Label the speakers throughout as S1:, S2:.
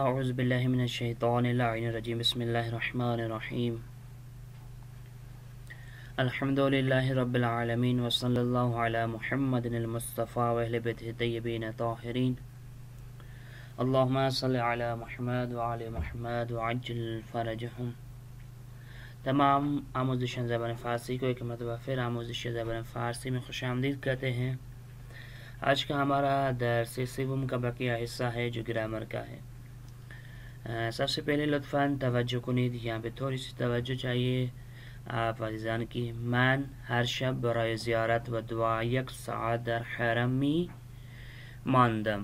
S1: اعوذ باللہ من الشیطان اللعین الرجیم بسم اللہ الرحمن الرحیم الحمد للہ رب العالمین وصلی اللہ علی محمد المصطفیٰ واہل بیتہ طیبین طاہرین اللہم صلی علی محمد وعلی محمد وعجل فرجہم۔ تمام آموزشان زبان فارسی کو ایک مرتبہ پھر آموزش زبان فارسی میں خوش آمدید کہتے ہیں۔ آج کا ہمارا درس سوم کا بقیہ حصہ ہے جو گرامر کا ہے۔ سب سے پہلے لطفاً توجہ کنید، یہاں پہ تھوڑی سی توجہ چاہیے آپ عزیزان کی۔ من ہر شب برای زیارت و دعا یک ساعت در حرم می ماندم۔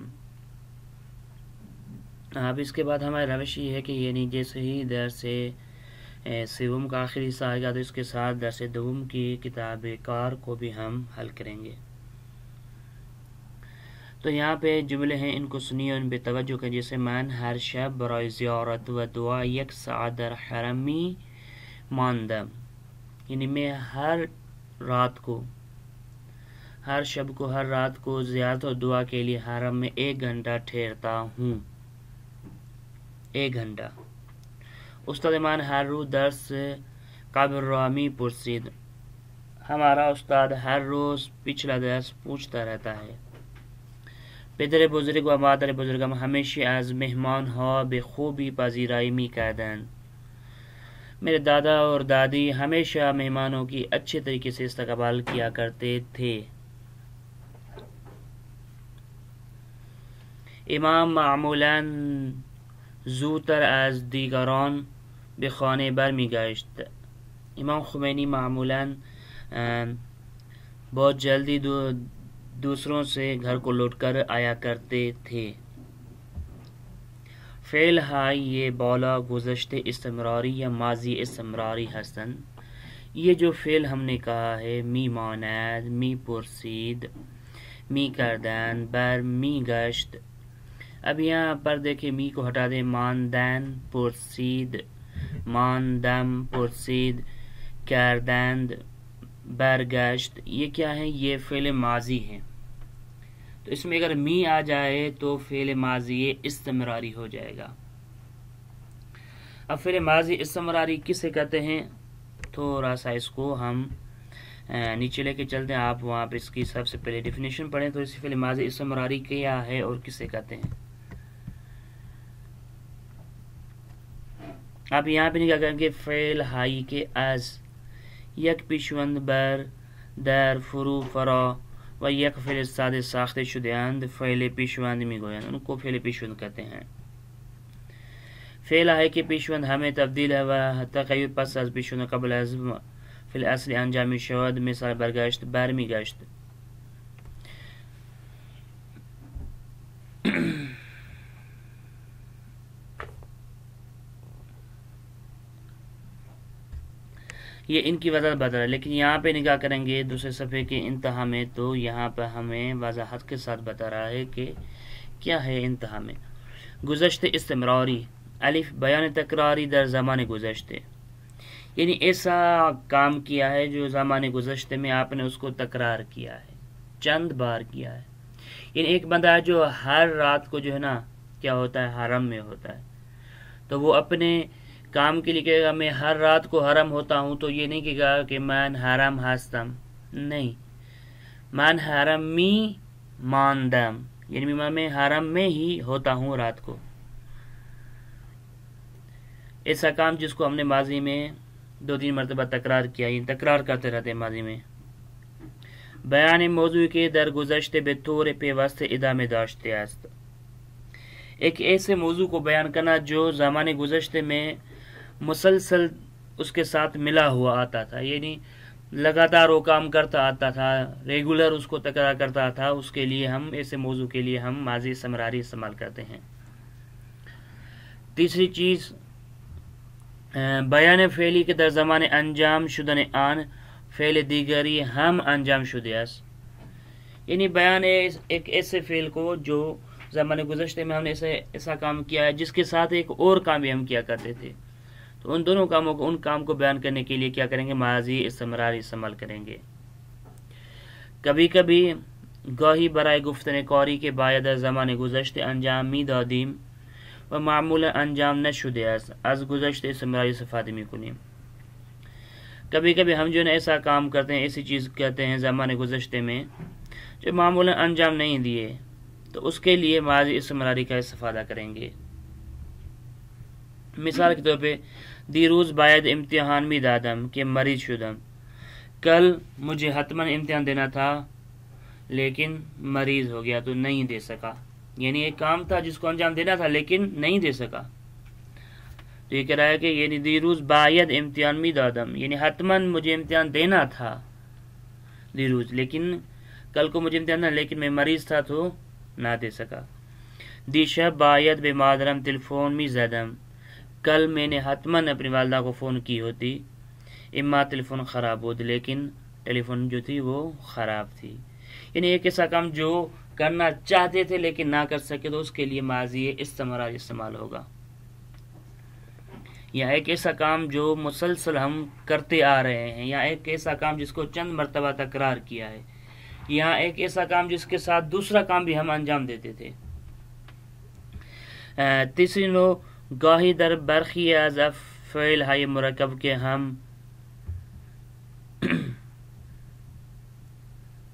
S1: اب اس کے بعد ہماری روش یہ ہے کہ یعنی جیسے ہی درس سوم کا آخری حصہ آئے گا تو اس کے ساتھ درس دوم کی کتاب کار کو بھی ہم حل کریں گے۔ تو یہاں پہ جملے ہیں، ان کو سنیے، ان پہ توجہ کریں۔ جیسے من ہر شب برای زیارت و دعا یک ساعت در حرم می ماندم، یعنی میں ہر شب کو ہر رات کو زیارت و دعا کے لیے حرم میں 1 گھنٹہ ٹھہرتا ہوں۔ 1 گھنٹہ۔ استاد من ہر روز درس قبل را می پرسید، ہمارا استاد ہر روز پچھلا درس پوچھتا رہتا ہے۔ پدر بزرگ و مادر بزرگم ہمیشہ از مہمان ها به خوبی پذیرائی می کردند۔ میرے دادا اور دادی ہمیشہ مہمانوں کی اچھے طریقے سے استقبال کیا کرتے تھے۔ امام معمولاً زودتر از دیگران به خانه برمیگشت۔ امام خمینی معمولاً بہت جلدی دوسروں سے گھر کو لوٹ کر آیا کرتے تھے۔ فعل های یہ بالا گذشته استمراری یا ماضی استمراری هستند۔ یہ جو فعل ہم نے کہا ہے، می ماند، می پرسید، می کردن، بر می گشت۔ اب یہاں پر دیکھیں می کو ہٹا دیں، ماندن، پرسید، ماندم، پرسید، کردند، برگشت، یہ کیا ہے؟ یہ فعل ماضی ہے۔ تو اس میں اگر می آ جائے تو فعل ماضی استمراری ہو جائے گا۔ اب فعل ماضی استمراری کسے کہتے ہیں؟ تھوڑا سا اس کو ہم نیچے لے کے چلتے ہیں، آپ وہاں پہ اس کی سب سے پہلے ڈیفینیشن پڑھیں تو اس فعل ماضی استمراری کیا ہے اور کسے کہتے ہیں۔ آپ یہاں پہ کیا کریں گے؟ فعل ہایی کے از یک پیشوند بر در فرو فرا و یک فعل ساده ساخته شده اند فعل پیشوند میگویند، ان کو فعل پیشوند کہتے ہیں۔ فعل ہے کہ پیشوند ہمیں تبدیل ہے و تغییر پس از پیشوند قبل از فعل اصلی انجام می شود، مثال برگشت، برمیگشت۔ یہ ان کی وضاحت بتا رہا ہے، لیکن یہاں پہ نگاہ کریں گے دوسرے صفحے کے انتہا میں تو یہاں پہ ہمیں وضاحت کے ساتھ بتا رہا ہے کہ کیا ہے انتہا میں۔ گزشتے استمراری، الف بیان تکراری در زمان گزشتے، یعنی ایسا کام کیا ہے جو زمان گزشتے میں آپ نے اس کو تکرار کیا ہے، چند بار کیا ہے۔ یعنی ایک بندہ ہے جو ہر رات کو جو ہے نا کیا ہوتا ہے، حرم میں ہوتا ہے، تو وہ اپنے کام کے لیے کہے گا میں ہر رات کو حرم ہوتا ہوں، تو یہ نہیں کہے گا کہ من حرم ہستم، نہیں، من حرم می ماندم، یعنی میں حرم میں ہی ہوتا ہوں رات کو۔ ایسا کام جس کو ہم نے ماضی میں 2-3 مرتبہ تکرار کیا، یہ تکرار کرتے رہتے ہیں ماضی میں۔ بیان موضوع کے در گذشته به طور پیوسته ادامه داشته است، ایک ایسے موضوع کو بیان کرنا جو زمان گزشتے میں مسلسل اس کے ساتھ ملا ہوا آتا تھا، یعنی لگاتار وہ کام کرتا آتا تھا، ریگولر اس کو تکرار کرتا تھا، اس کے لیے ہم ایسے موضوع کے لیے ہم ماضی استمراری استعمال کرتے ہیں۔ تیسری چیز بیان فعلی که در زمان انجام شدن آن فعل دیگری هم انجام شده است، یعنی بیان ایک ایسے فعل کو جو زمان گزشتے میں ہم نے ایسا کام کیا ہے جس کے ساتھ ایک اور کام بھی ہم کیا کرتے تھے، تو ان دونوں کاموں کو، ان کام کو بیان کرنے کے لیے کیا کریں گے؟ ماضی استمراری استعمال کریں گے۔ کبھی کبھی گاہی برای گفتن کاری که باید از زمان گذشته انجام می دادیم و معمولا انجام نشده است از گذشته استمراری استفاده میکنیم. کبھی کبھی ہم جو ہے ایسا کام کرتے ہیں، ایسی چیز کرتے ہیں زمانے گزشتے میں جو معمولا انجام نہیں دیے، تو اس کے لیے ماضی استمراری کا استفادہ کریں گے. مثال کے طور پہ دیروز باید امتحان می دادم کہ مریض شدم. کل مجھے حتماً امتحان دینا تھا لیکن مریض ہو گیا تو نہیں دے سکا. یعنی ایک کام تھا جس کو انجام دینا تھا لیکن نہیں دے سکا. تو یہ کہہ رہا ہے کہ یعنی دیروز باید امتحان می دادم، یعنی حتماً مجھے امتحان دینا تھا دیروز، لیکن کل کو مجھے امتحان دینا لیکن میں مریض تھا تو نہ دے سکا. دیشب باید به مادرم تلفن می زدم. کل میں نے حتماً اپنی والدہ کو فون کی ہوتی، اما ٹیلیفون خراب بود، لیکن ٹیلی فون جو تھی وہ خراب تھی. یعنی ایک ایسا کام جو کرنا چاہتے تھے لیکن نہ کر سکے تو اس کے لیے ماضی استمراری استعمال ہوگا. یا ایک ایسا کام جو مسلسل ہم کرتے آ رہے ہیں، یا ایک ایسا کام جس کو چند مرتبہ تکرار کیا ہے، یا ایک ایسا کام جس کے ساتھ دوسرا کام بھی ہم انجام دیتے تھے. تیسری نوع گاهی در برخی از فعل های مرکب که هم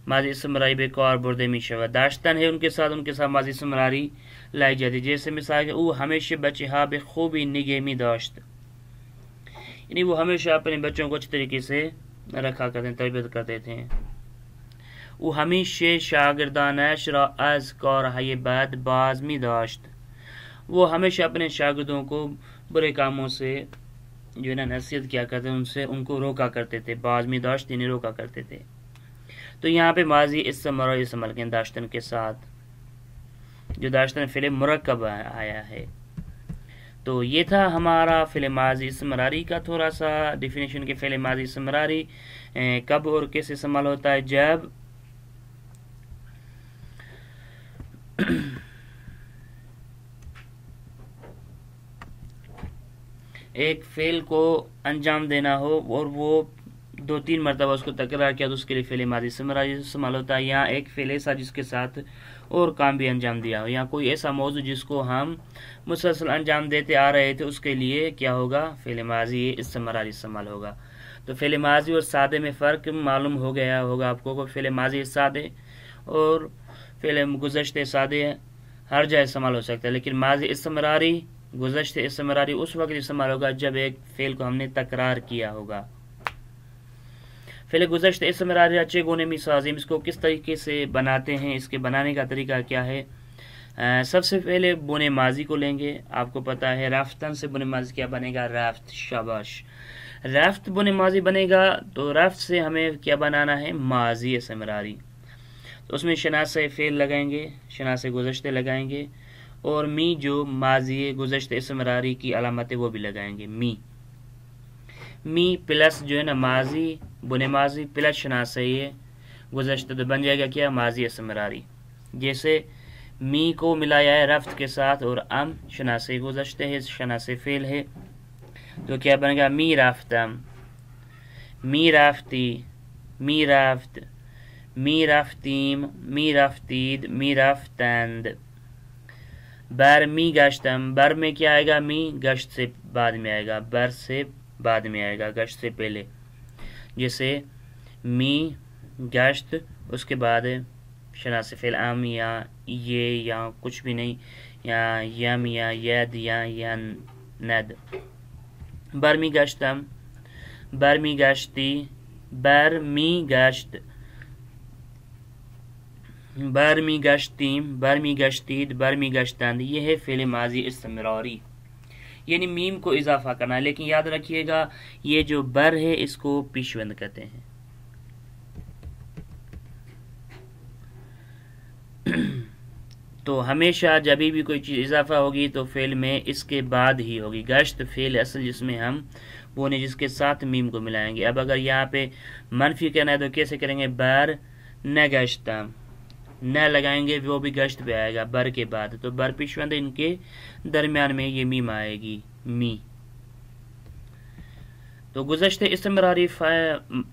S1: ماضی استمراری به کار برده می شود داشتن ہے ان کے ساتھ ماضی استمراری لائی جاتی. جیسے مثال کہ او ہمیشہ بچے ها به خوبی نگه می داشت، یعنی وہ ہمیشہ اپنے بچوں کو اچھی طریقے سے رکھا کرتے ہیں، تربیت کرتے تھے. او ہمیشہ شاگردانش را از کارهای بد باز می داشت. وہ ہمیشہ اپنے شاگردوں کو برے کاموں سے جو ہے نا نصیحت کیا کرتے ہیں، ان کو روکا کرتے تھے. باز می داشت یعنی روکا کرتے تھے. تو یہاں پہ ماضی استمراری استعمال کریں داشتن کے ساتھ، جو داشتن فعل مرکب آیا ہے. تو یہ تھا ہمارا فعل ماضی استمراری کا تھوڑا سا ڈیفینیشن کے فعل ماضی استمراری کب اور کیسے استعمال ہوتا ہے. جب ایک فعل کو انجام دینا ہو اور وہ 2-3 مرتبہ اس کو تکرار کیا تو اس کے لیے فعل ماضی استمراری استعمال ہوتا ہے. یا ایک فعل ایسا جس کے ساتھ اور کام بھی انجام دیا ہو، یا کوئی ایسا موضوع جس کو ہم مسلسل انجام دیتے آ رہے تھے، اس کے لیے کیا ہوگا، فعل ماضی استمراری استعمال ہوگا. تو فعل ماضی اور سادے میں فرق معلوم ہو گیا ہوگا آپ کو. فعل ماضی سادے اور فعل گزشتے سادے ہر جگہ استعمال ہو سکتا ہے، لیکن ماضی استمراری گزشتے استمراری اس وقت استعمال ہوگا جب ایک فعل کو ہم نے تکرار کیا ہوگا. فعل گزشتے استمراری اچھے گونے میں سازیم، اس کو کس طریقے سے بناتے ہیں، اس کے بنانے کا طریقہ کیا ہے. سب سے پہلے بونے ماضی کو لیں گے. آپ کو پتا ہے رفتن سے بونے ماضی کیا بنے گا، رفت. شاباش. رفت بونے ماضی بنے گا تو رفت سے ہمیں کیا بنانا ہے، ماضی استمراری. تو اس میں شناس فعل لگائیں گے، شناس گزشتے لگائیں گے، اور می جو ماضی گزشتے استمراری کی علامت ہے وہ بھی لگائیں گے. می پلس جو ہے نا ماضی بنے ماضی پلس شناس ہے گزشتے، تو بن جائے گا کیا، ماضی استمراری. جیسے می کو ملایا ہے رفت کے ساتھ اور ام شناس گزشتے ہے، شناس فعل ہے، تو کیا بنے گا، می رفتم، می رفتی، می رفت، می رفتیم، می رفتید، می رفتند. بر می گشتم، بر میں کیا آئے گا، می گشت سے بعد میں آئے گا، بر سے بعد میں آئے گا، گشت سے پہلے. جیسے می گشت، اس کے بعد شناس فعل ام یا یہ یا کچھ بھی نہیں، یا یم یا ید یا ند. بر می گشتم، بر می گشتی، بر می گشت، بر می گشتیم، بر می گشتید، بر می گشتند. یہ ہے فعل ماضی استمراری، یعنی میم کو اضافہ کرنا ہے. لیکن یاد رکھیے گا یہ جو بر ہے اس کو پیشوند کہتے ہیں. تو ہمیشہ جب بھی کوئی چیز اضافہ ہوگی تو فعل میں اس کے بعد ہی ہوگی. گشت فعل اصل جس میں ہم بونے جس کے ساتھ میم کو ملائیں گے. اب اگر یہاں پہ منفی کہنا ہے تو کیسے کریں گے، بر نہ گشتم، نہ لگائیں گے وہ بھی گشت پہ آئے گا بر کے بعد، تو بر پیشوند ان کے درمیان میں یہ میم آئے گی، می. تو گزشتے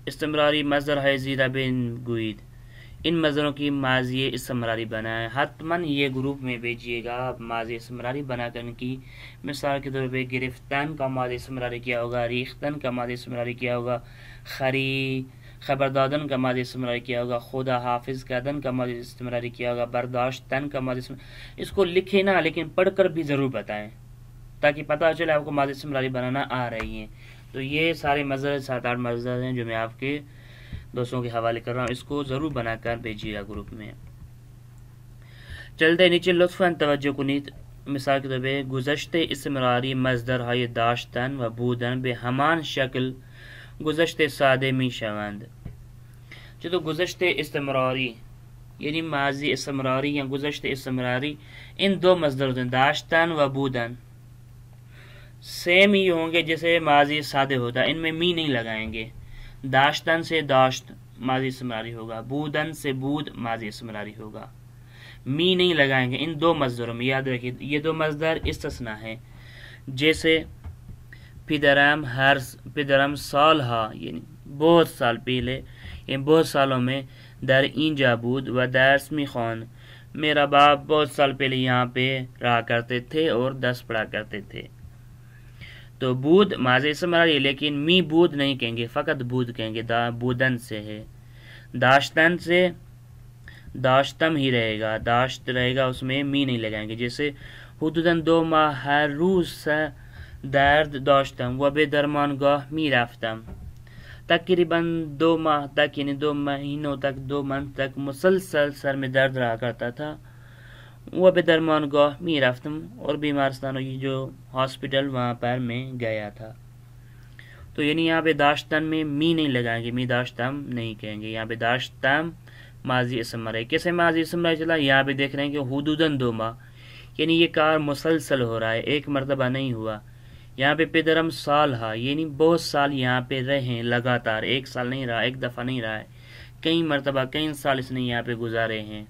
S1: استمراری مصدر ہے زیرا بن گوید، ان مصدروں کی ماضی استمراری بنائیں، حتماً یہ گروپ میں بھیجیے گا ماضی استمراری بنا کر کی۔ مثال کے طور پہ گرفتن کا ماضی استمراری کیا ہوگا، ریختن کا ماضی استمراری کیا ہوگا، خبردادن کا ماضی استمراری کیا ہوگا، خدا حافظ کردن کا ماضی استمراری کیا ہوگا، برداشتن کا ماضی استمراری۔ اس کو لکھے نہ لیکن پڑھ کر بھی ضرور بتائیں تاکہ پتہ چلے آپ کو ماضی استمراری بنانا آ رہی ہیں۔ تو یہ سارے مصدر 7-8 مصدر ہیں جو میں آپ کے دوستوں کے حوالے کر رہا ہوں، اس کو ضرور بنا کر بھیجیے گا گروپ میں۔ چلتے نیچے لطفاً توجہ کنید۔ مثال کے طور پہ گزشتے استمراری مصدر های داشتن و بودن به همان شکل گذشته ساده می شوند۔ تو گزشتے استمراری یعنی ماضی استمراری یا گزشتے استمراری ان دو مصدر ہوتے ہیں داشتن و بودن، سیم ہی ہوں گے جیسے ماضی سادے ہوتا ہے، ان میں می نہیں لگائیں گے۔ داشتن سے داشت ماضی استمراری ہوگا، بودن سے بود ماضی استمراری ہوگا، می نہیں لگائیں گے ان دو مصدروں میں۔ یاد رکھیے یہ دو مصدر استثناء ہیں، جیسے پدرم سال ہا یعنی بہت سال پہلے، یعنی بہت سالوں میں، در اینجا بود و درس میخوان، میرا باپ بہت سال پہلے یہاں پہ رہا کرتے تھے اور درس پڑھا کرتے تھے۔ تو بود ماضی استمراری لیکن می بود نہیں کہیں گے، فقط بود کہیں گے، بودن سے ہے۔ داشتن سے داشتم ہی رہے گا، داشت رہے گا، اس میں می نہیں لگائیں گے۔ جیسے حدوداً 2 ماہ ہر روز درد داشتم و به درمانگاه می رفتم، تقریباً 2 ماہ تک یعنی 2 مہینوں تک 2 منتھ تک مسلسل سر میں درد رہا کرتا تھا۔ وہ به درمانگاه می رفتم اور بیمارستانوں کی جو ہاسپٹل وہاں پر میں گیا تھا۔ تو یعنی یہاں پہ داشتن میں می نہیں لگائیں گے، می داشتم نہیں کہیں گے، یہاں پہ داشتم ماضی استمراری۔ کیسے ماضی استمراری چلا؟ یہاں پہ دیکھ رہے ہیں کہ حدوداً 2 ماہ یعنی یہ کار مسلسل ہو رہا ہے، ایک مرتبہ نہیں ہوا۔ یہاں پہ پدرم سال ہا یعنی بہت سال یہاں پہ رہے لگاتار، ایک سال نہیں رہا، ایک دفعہ نہیں رہا ہے، کئی مرتبہ کئی سال اس نے یہاں پہ گزارے ہیں۔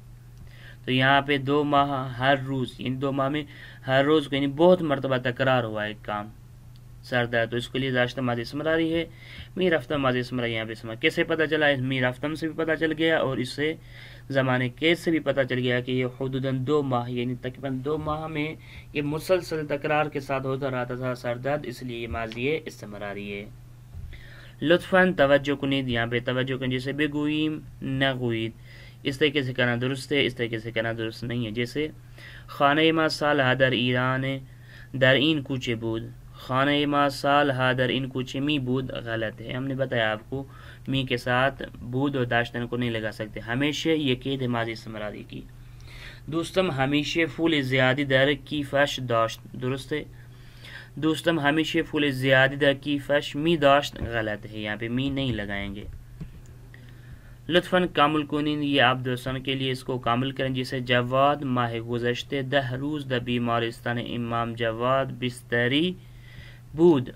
S1: تو یہاں پہ 2 ماہ ہر روز یعنی 2 ماہ میں ہر روز یعنی بہت مرتبہ تکرار ہوا ایک کام سر درد، تو اس کے لیے داشتہ ماضی استمراری ہے۔ می رفتم ماضی استمراری یہاں پہ استعمال۔ کیسے پتہ چلا؟ می رفتم سے بھی پتہ چل گیا اور اس سے زمانے قید سے بھی پتہ چل گیا کہ یہ حدوداً 2 ماہ یعنی تقریباً 2 ماہ میں یہ مسلسل تکرار کے ساتھ ہوتا رہتا تھا سر درد، اس لیے یہ ماضی استمراری ہے۔ لطفاً توجہ کنید، یہاں پہ توجہ کنید۔ جیسے بگوئیم نگوئید، اس طریقے سے کرنا درست ہے، اس طریقے سے کرنا درست نہیں ہے۔ جیسے خانه ما سالها در ایران در این کوچه بود، خانه ما سالها در این کوچه می بود غلط ہے۔ ہم نے بتایا آپ کو می کے ساتھ بود اور داشتن کو نہیں لگا سکتے، ہمیشہ یہ قید ہے ماضی استمراری کی۔ دوستم ہمیشہ پھول زیادی در کیفش داشت، درست ہے۔ دوستم ہمیشہ پھول زیادی در کیفش می داشت غلط ہے، یہاں پہ می نہیں لگائیں گے۔ لطفاً کامل کنین، یہ آپ دوستان کے لیے اس کو کامل کریں۔ جیسے جواد ماہ گزشتے 10 روز در بیمارستان امام جواد بستری بود،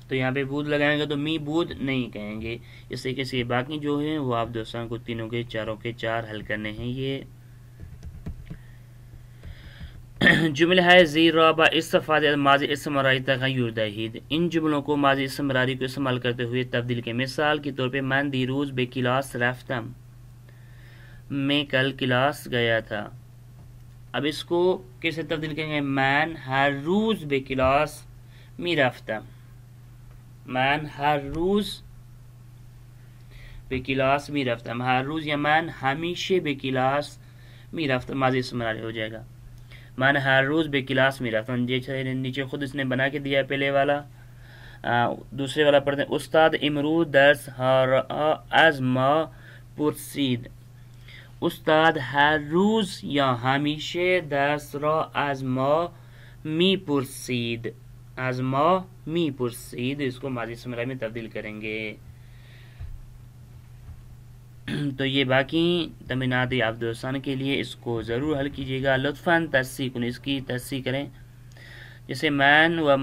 S1: تو یہاں پہ بود لگائیں گے تو می بود نہیں کہیں گے۔ اس طریقے سے باقی جو ہیں وہ آپ دوستان کو تینوں کے چاروں کے 4 حل کرنے ہیں۔ یہ جملہ ہے زیر را با استفادہ ماضی استمراری تغیر دہید، ان جملوں کو ماضی استمراری کو استعمال کرتے ہوئے تبدیل کے۔ مثال کے طور پہ من دیروز بے کلاس رفتم، میں کل کلاس گیا تھا۔ اب اس کو کیسے تبدیل کریں گے؟ من ہر روز بے کلاس می رفتم، من ہر روز بے کلاس می رفتم، ہر روز یا من ہمیشہ بے کلاس می رفتم ماضی استمراری ہو جائے گا۔ من ہر روز بے کلاس می رفتم، جیسے نیچے خود اس نے بنا کے دیا پہلے والا، دوسرے والا پڑھتے ہیں۔ استاد امروز درس از ما پرسید، استاد ہر روز یا ہمیشہ درس را از ما می پرسید، از ما می پرسید، اس کو ماضی استمراری میں تبدیل کریں گے۔ تو یہ باقی تمرینات آپ دوستان کے لیے اس کو ضرور حل کیجیے گا۔ لطفاً تصحیح کنیں، اس کی تصحیح کریں۔ جیسے من و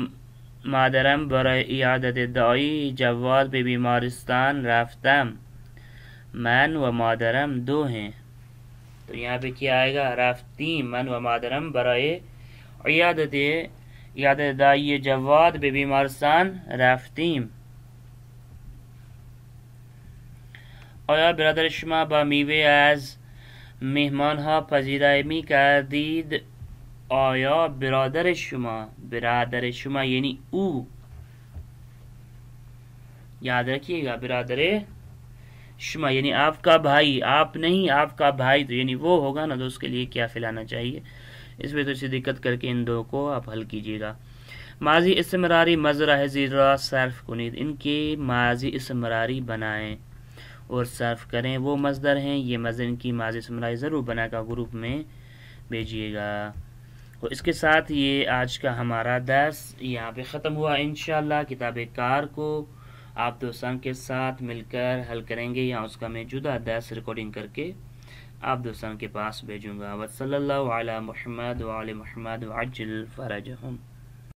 S1: مادرم برای عیادت دائی جواد به بیمارستان رفتم، من و مادرم 2 ہیں، تو یہاں پہ کیا آئے گا؟ رفتیم، من و مادرم برای عیادت دائی جواد به بیمارستان رفتیم۔ آیا برادر شما با میوه از مهمان ها پذیرایی می کردید؟ آیا برادر شما یعنی او، یاد رکھیے گا برادر شما یعنی آپ کا بھائی، آپ نہیں آپ کا بھائی تو یعنی وہ ہوگا نا، تو اس کے لیے کیا پھیلانا چاہیے، اس میں تو اسی دقت کر کے ان دو کو آپ حل کیجیے گا. ماضی استمراری مضارع زیر را صرف کنید، ان کے ماضی استمراری بنائیں اور صرف کریں. وہ مصدر ہیں، یہ مصدر ان کی ماضی استمراری ضرور بنا کر گروپ میں بھیجیے گا. اور اس کے ساتھ یہ آج کا ہمارا درس یہاں پہ ختم ہوا. انشاءاللہ کتاب کار کو آپ دوستان کے ساتھ مل کر حل کریں گے، یا اس کا میں جدا درس ریکارڈنگ کر کے آپ دوستان کے پاس بھیجوں گا. وصلی اللہ علی محمد وعلی محمد وعجل فرجہم.